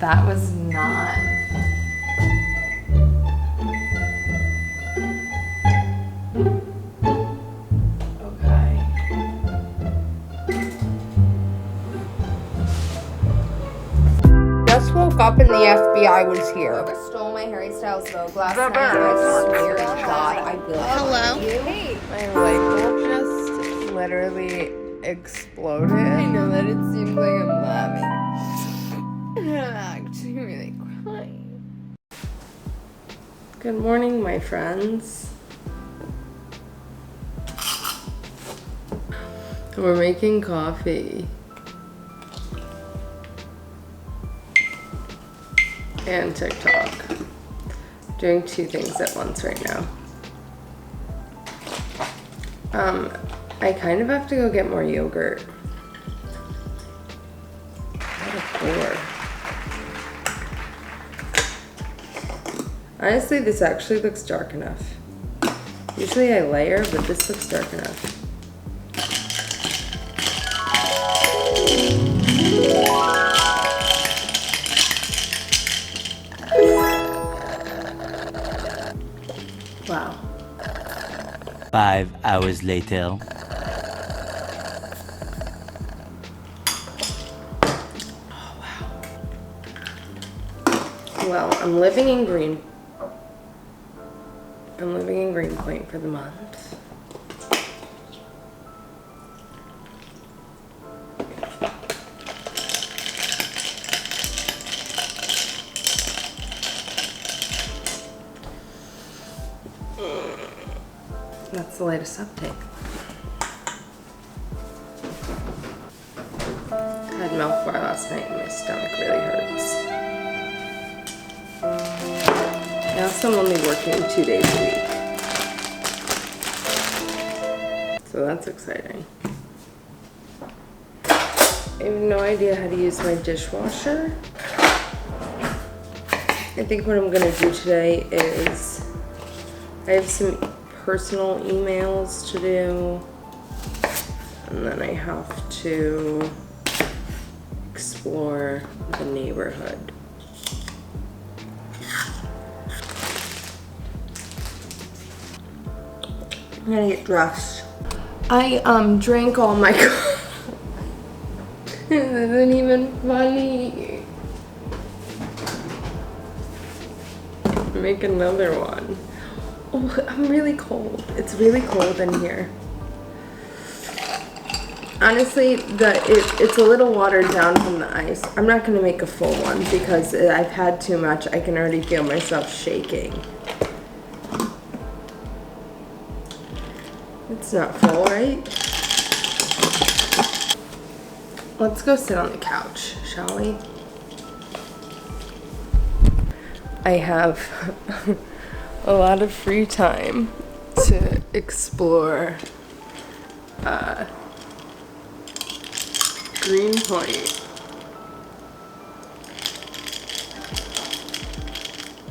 That was not. Okay. Just woke up and the FBI was here. Whoever stole my Harry Styles Vogue last night, I swear to God, I will. Hello? Hey. My light bulb just literally exploded. I know that it seems like I'm laughing. I'm actually really crying. Good morning, my friends. We're making coffee. And TikTok. Doing two things at once right now. I kind of have to go get more yogurt. What a bore. Honestly, this actually looks dark enough. Usually I layer, but this looks dark enough. Wow. 5 hours later. Oh, wow. Well, I'm living in Greenpoint for the month. That's the latest update. I had milk bar last night and my stomach really hurts. I also am only working 2 days a week. So that's exciting. I have no idea how to use my dishwasher. I think what I'm gonna do today is I have some personal emails to do, and then I have to explore the neighborhood. I'm gonna get dressed. I drank all my coffee. This isn't even funny. Make another one. Oh, I'm really cold. It's really cold in here. Honestly, it's a little watered down from the ice. I'm not gonna make a full one because I've had too much. I can already feel myself shaking. It's not full, right? Let's go sit on the couch, shall we? I have a lot of free time to explore Greenpoint.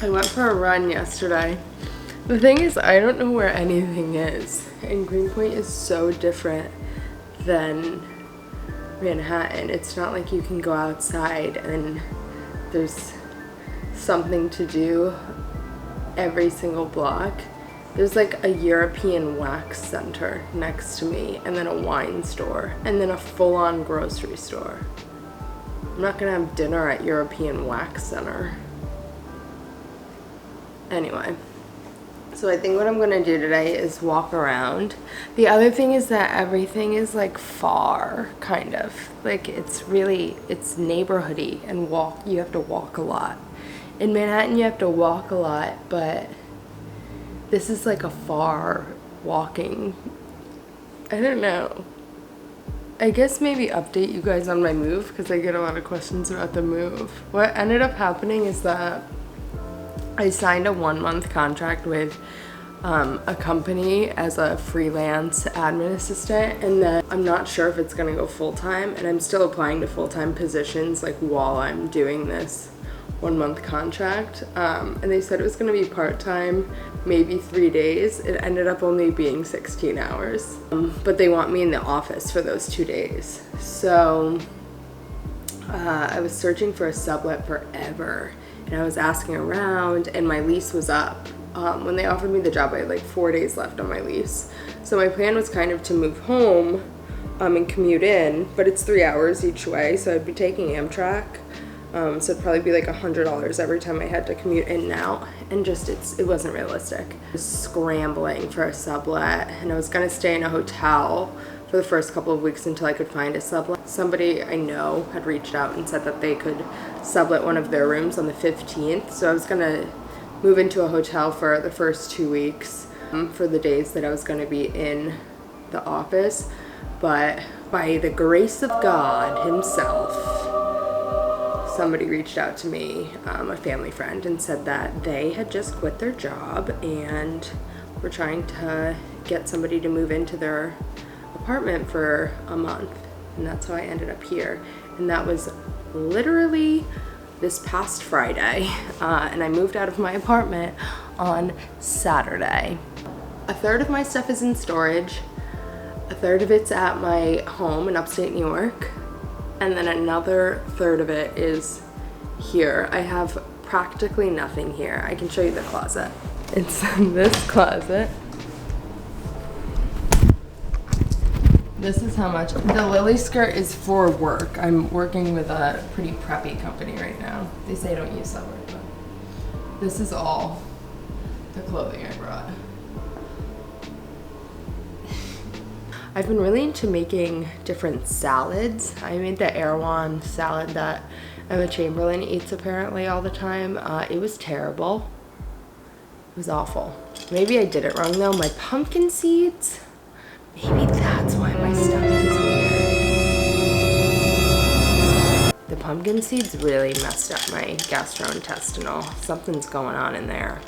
I went for a run yesterday. The thing is, I don't know where anything is, and Greenpoint is so different than Manhattan. It's not like you can go outside and there's something to do every single block. There's like a European wax center next to me, and then a wine store, and then a full-on grocery store. I'm not gonna have dinner at European Wax Center. Anyway, so I think what I'm gonna do today is walk around. The other thing is that everything is like far, kind of. Like it's neighborhoody, and you have to walk a lot. In Manhattan, you have to walk a lot, but this is like a far walking. I don't know. I guess maybe update you guys on my move because I get a lot of questions about the move. What ended up happening is that I signed a 1-month contract with a company as a freelance admin assistant, and then I'm not sure if it's gonna go full-time, and I'm still applying to full-time positions like while I'm doing this 1-month contract, and they said it was going to be part-time, maybe 3 days. It ended up only being 16 hours, but they want me in the office for those 2 days. So I was searching for a sublet forever, and I was asking around, and my lease was up. When they offered me the job, I had like 4 days left on my lease. So my plan was kind of to move home and commute in, but it's 3 hours each way, so I'd be taking Amtrak. So it'd probably be like $100 every time I had to commute in and out, and just it wasn't realistic. I was scrambling for a sublet, and I was gonna stay in a hotel for the first couple of weeks until I could find a sublet. Somebody I know had reached out and said that they could sublet one of their rooms on the 15th, so I was gonna move into a hotel for the first 2 weeks for the days that I was gonna be in the office, but by the grace of God himself, somebody reached out to me, a family friend, and said that they had just quit their job and were trying to get somebody to move into their apartment for a month, and that's how I ended up here. And that was literally this past Friday, and I moved out of my apartment on Saturday. A third of my stuff is in storage, a third of it's at my home in upstate New York, and then another third of it is here. I have practically nothing here. I can show you the closet. It's this closet. This is how much. The lily skirt is for work. I'm working with a pretty preppy company right now. They say don't use that word, but this is all the clothing I brought. I've been really into making different salads. I made the Erewhon salad that Emma Chamberlain eats apparently all the time. It was terrible. It was awful. Maybe I did it wrong though. My pumpkin seeds, maybe that's why my stomach is weird. The pumpkin seeds really messed up my gastrointestinal. Something's going on in there.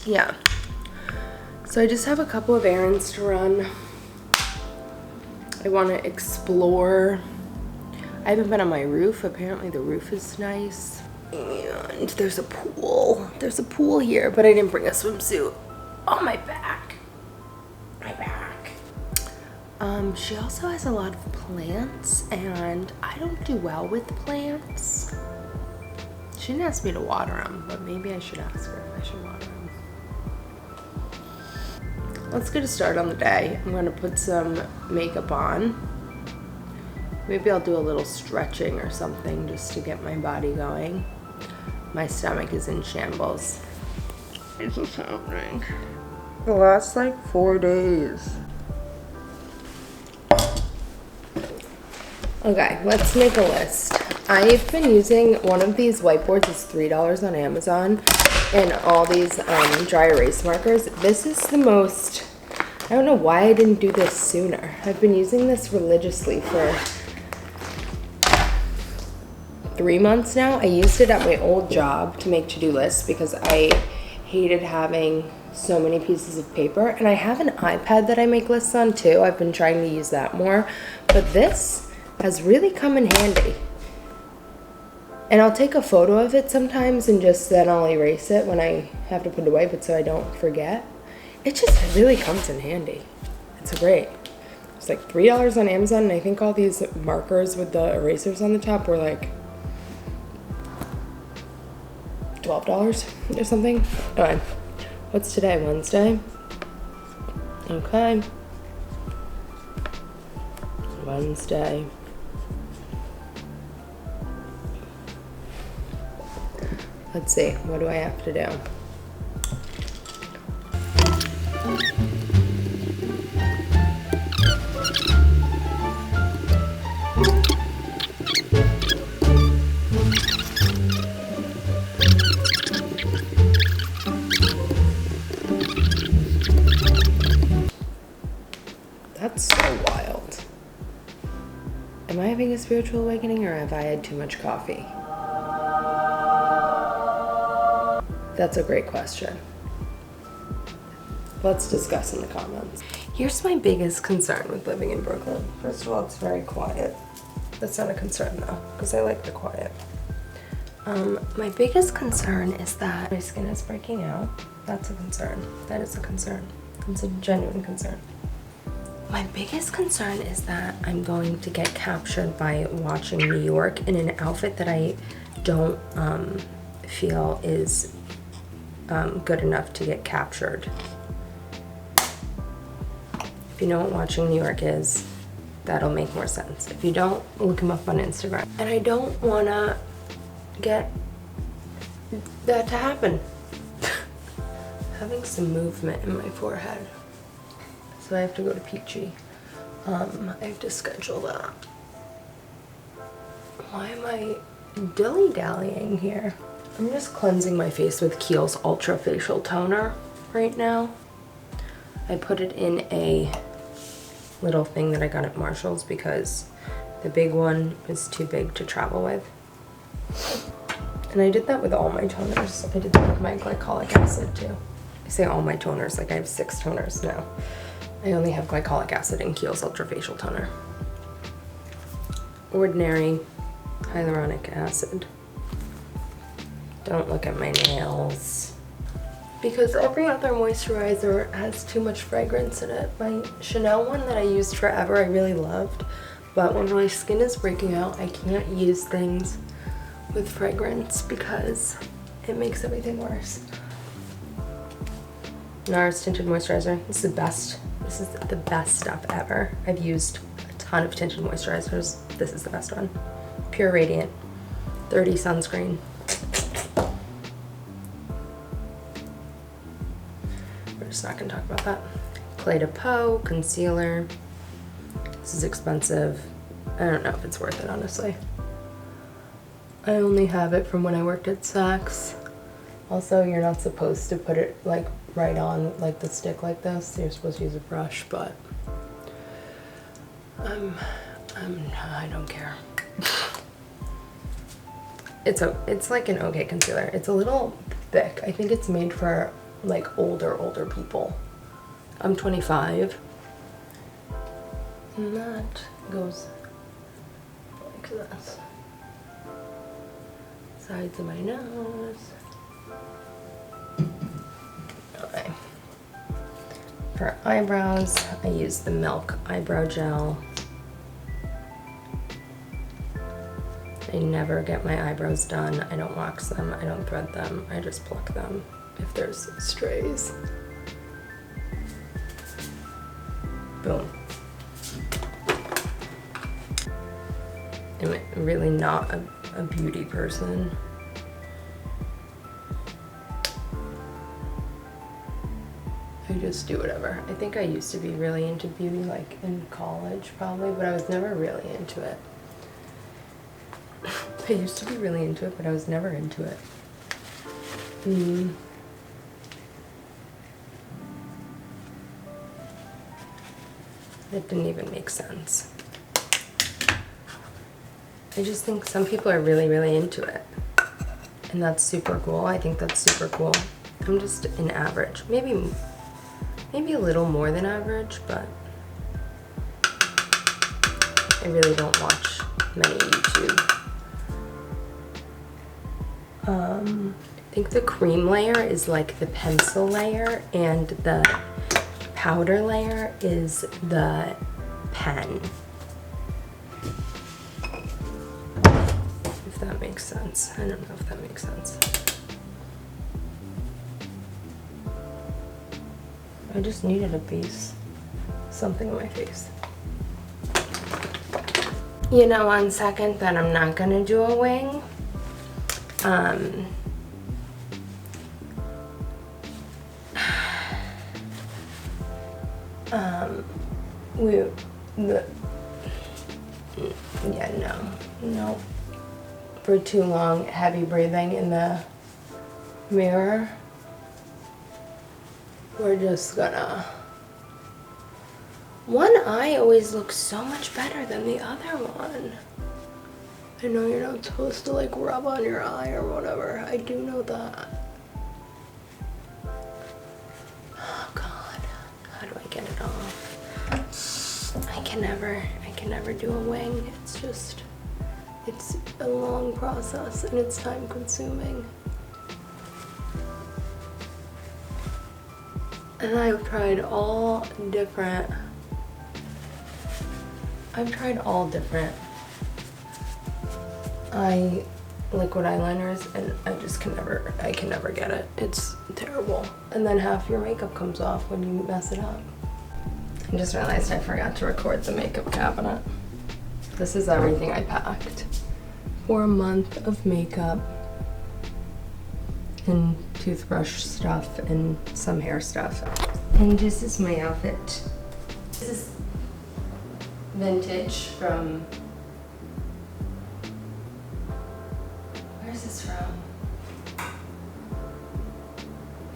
Yeah. So I just have a couple of errands to run. I want to explore. I haven't been on my roof. Apparently the roof is nice. And there's a pool. There's a pool here, but I didn't bring a swimsuit. Oh, my back. My back. She also has a lot of plants, and I don't do well with plants. She didn't ask me to water them, but maybe I should ask her if I should water them. Let's get a start on the day. I'm gonna put some makeup on. Maybe I'll do a little stretching or something just to get my body going. My stomach is in shambles. This is happening. The last like 4 days. Okay, let's make a list. I've been using one of these whiteboards. It's $3 on Amazon. And all these dry erase markers. This is the most, I don't know why I didn't do this sooner. I've been using this religiously for 3 months now. I used it at my old job to make to-do lists because I hated having so many pieces of paper. And I have an iPad that I make lists on too. I've been trying to use that more. But this has really come in handy. And I'll take a photo of it sometimes and then I'll erase it when I have to put it away, but so I don't forget. It just really comes in handy. It's great. It's like $3 on Amazon, and I think all these markers with the erasers on the top were like $12 or something. Alright, what's today, Wednesday? Okay. Wednesday. Let's see, what do I have to do? That's so wild. Am I having a spiritual awakening, or have I had too much coffee? That's a great question. Let's discuss in the comments. Here's my biggest concern with living in Brooklyn. First of all, it's very quiet. That's not a concern though, because I like the quiet. My biggest concern is that my skin is breaking out. That's a concern. That is a concern. It's a genuine concern. My biggest concern is that I'm going to get captured by watching New York in an outfit that I don't feel is good enough to get captured. If you know what watching New York is, that'll make more sense. If you don't, look him up on Instagram. And I don't wanna get that to happen. Having some movement in my forehead. So I have to go to Peachy. I have to schedule that. Why am I dilly-dallying here? I'm just cleansing my face with Kiehl's Ultra Facial Toner right now. I put it in a little thing that I got at Marshall's because the big one is too big to travel with. And I did that with all my toners. I did that with my glycolic acid too. I say all my toners, like I have 6 toners now. I only have glycolic acid and Kiehl's Ultra Facial Toner. Ordinary hyaluronic acid. Don't look at my nails. Because every other moisturizer has too much fragrance in it. My Chanel one that I used forever, I really loved. But when my skin is breaking out, I can't use things with fragrance because it makes everything worse. NARS Tinted Moisturizer. This is the best. This is the best stuff ever. I've used a ton of tinted moisturizers. This is the best one. Pure Radiant 30 sunscreen. We're just not gonna talk about that. Clé de Peau concealer. This is expensive. I don't know if it's worth it, honestly. I only have it from when I worked at Saks. Also, you're not supposed to put it like right on like the stick like this. You're supposed to use a brush, but I don't care. It's like an okay concealer. It's a little thick. I think it's made for like older people. I'm 25. And that goes like this. Sides of my nose. Okay. For eyebrows, I use the Milk Eyebrow Gel. I never get my eyebrows done. I don't wax them, I don't thread them, I just pluck them if there's strays. Boom. I'm really not a beauty person. I just do whatever. I think I used to be really into beauty like in college probably, but I was never really into it. I used to be really into it, but I was never into it. That didn't even make sense. I just think some people are really into it. And that's super cool. I think that's super cool. I'm just an average. Maybe a little more than average, but I really don't watch many YouTube. I think the cream layer is like the pencil layer and the powder layer is the pen. If that makes sense. I don't know if that makes sense. I just needed a piece. Something on my face. You know, on second that I'm not gonna do a wing. No. For too long, heavy breathing in the mirror. We're just gonna... One eye always looks so much better than the other one. I know you're not supposed to like rub on your eye or whatever. I do know that. Oh God, how do I get it off? I can never do a wing. It's a long process and it's time consuming. And I've tried all different I've tried all different liquid eyeliners, and I can never get it. It's terrible. And then half your makeup comes off when you mess it up. I just realized I forgot to record the makeup cabinet. This is everything I packed for a month of makeup and toothbrush stuff and some hair stuff. And this is my outfit. This is vintage from, where's this from?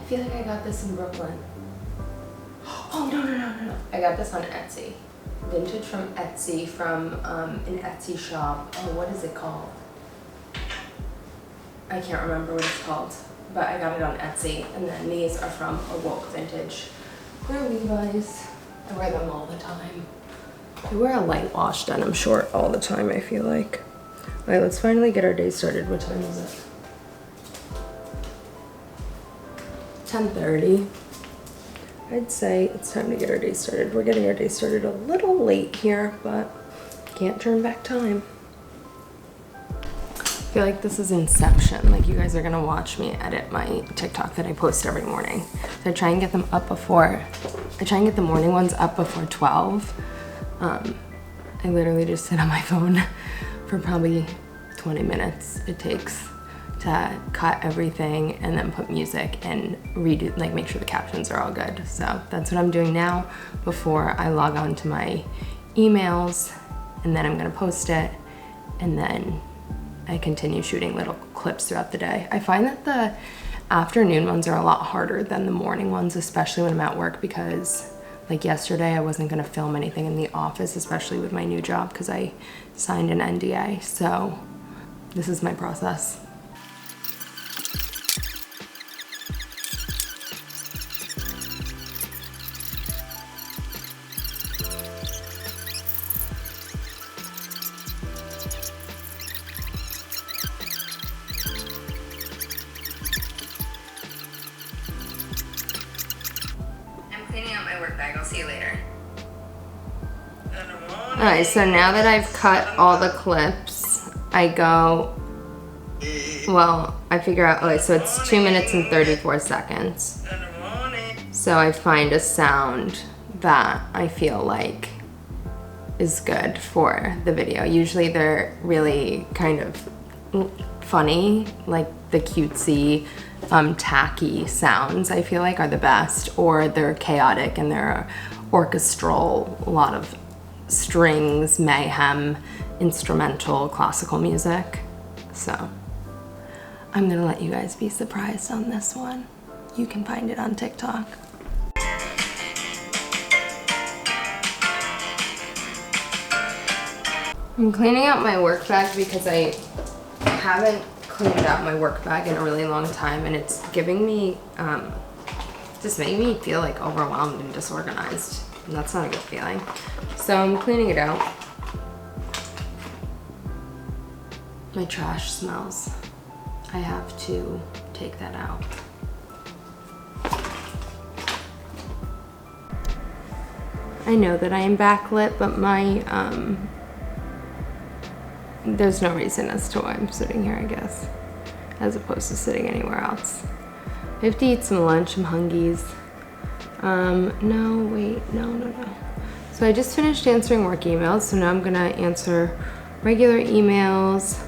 I feel like I got this in Brooklyn. Oh, no. I got this on Etsy. Vintage from Etsy, from an Etsy shop. Oh, what is it called? I can't remember what it's called, but I got it on Etsy. And then these are from Awoke Vintage. They're Levi's. I wear them all the time. I wear a light wash denim short all the time, I feel like. All right, let's finally get our day started. What time is it? 10:30. I'd say it's time to get our day started. We're getting our day started a little late here, but can't turn back time. I feel like this is Inception. Like, you guys are gonna watch me edit my TikTok that I post every morning. So I try and get them up before, I try and get the morning ones up before 12. I literally just sit on my phone for probably 20 minutes it takes to cut everything and then put music and redo, like make sure the captions are all good. So that's what I'm doing now before I log on to my emails, and then I'm gonna post it, and then I continue shooting little clips throughout the day. I find that the afternoon ones are a lot harder than the morning ones, especially when I'm at work, because like yesterday I wasn't gonna film anything in the office, especially with my new job, because I signed an NDA. So this is my process. Cleaning out my work bag. I'll see you later. Alright, so now that I've cut all the clips, I go, well, I figure out, okay, so it's 2 minutes and 34 seconds. So I find a sound that I feel like is good for the video. Usually they're really kind of funny, like the cutesy, tacky sounds I feel like are the best, or they're chaotic and they're orchestral, a lot of strings, mayhem, instrumental, classical music. So I'm gonna let you guys be surprised on this one. You can find it on TikTok. I'm cleaning out my work bag because I haven't cleaned out my work bag in a really long time, and it's giving me, just making me feel like overwhelmed and disorganized, and that's not a good feeling. So I'm cleaning it out. My trash smells. I have to take that out. I know that I am backlit, but my, there's no reason as to why I'm sitting here, I guess, as opposed to sitting anywhere else. I have to eat some lunch, some hungies. No. So I just finished answering work emails, so now I'm gonna answer regular emails.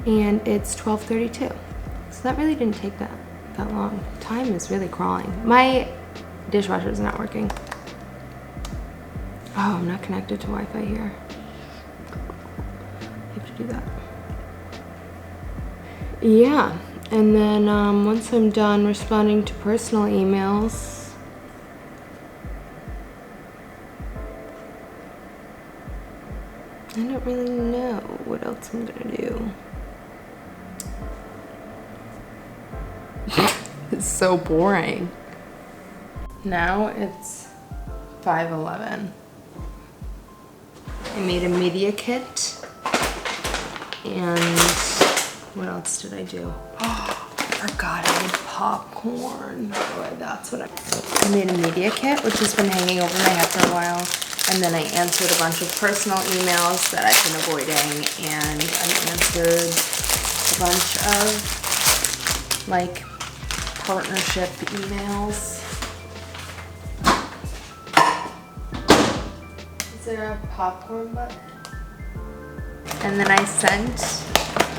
And it's 12:32. So that really didn't take that long. Time is really crawling. My dishwasher's not working. Oh, I'm not connected to Wi-Fi here. I have to do that. Yeah, and then once I'm done responding to personal emails, I don't really know what else I'm gonna do. It's so boring. Now it's 5:11. I made a media kit, and what else did I do? Oh, forgot I made popcorn. Oh, that's what I made a media kit, which has been hanging over my head for a while. And then I answered a bunch of personal emails that I've been avoiding. And I answered a bunch of like partnership emails. Is there a popcorn button? And then I sent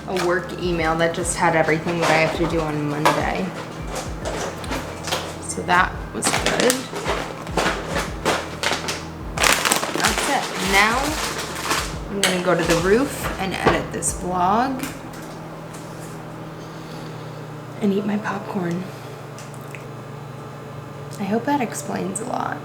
a work email that just had everything that I have to do on Monday. So that was good. That's it. Now I'm gonna go to the roof and edit this vlog and eat my popcorn. I hope that explains a lot.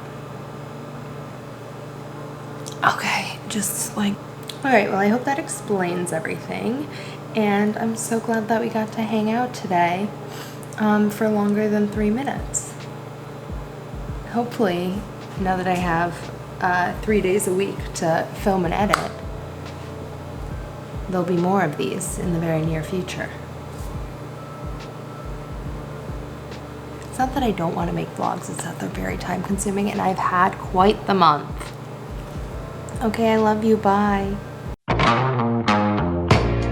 Okay, just like, all right, well, I hope that explains everything. And I'm so glad that we got to hang out today for longer than 3 minutes. Hopefully, now that I have 3 days a week to film and edit, there'll be more of these in the very near future. It's not that I don't want to make vlogs, it's that they're very time consuming and I've had quite the month. Okay, I love you, bye.